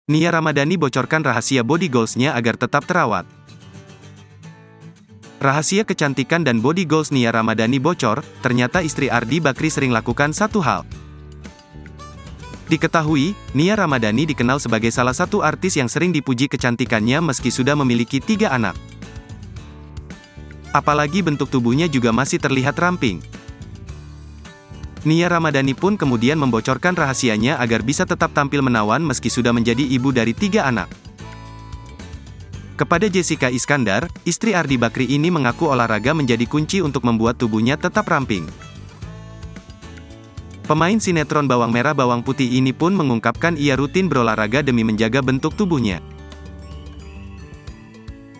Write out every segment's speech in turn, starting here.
Nia Ramadhani bocorkan rahasia body goals-nya agar tetap terawat. Rahasia kecantikan dan body goals Nia Ramadhani bocor, ternyata istri Ardi Bakri sering lakukan satu hal. Diketahui, Nia Ramadhani dikenal sebagai salah satu artis yang sering dipuji kecantikannya meski sudah memiliki 3 anak. Apalagi bentuk tubuhnya juga masih terlihat ramping. Nia Ramadhani pun kemudian membocorkan rahasianya agar bisa tetap tampil menawan meski sudah menjadi ibu dari 3 anak. Kepada Jessica Iskandar, istri Ardi Bakri ini mengaku olahraga menjadi kunci untuk membuat tubuhnya tetap ramping. Pemain sinetron Bawang Merah Bawang Putih ini pun mengungkapkan ia rutin berolahraga demi menjaga bentuk tubuhnya.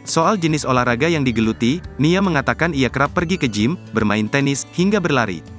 Soal jenis olahraga yang digeluti, Nia mengatakan ia kerap pergi ke gym, bermain tenis, hingga berlari.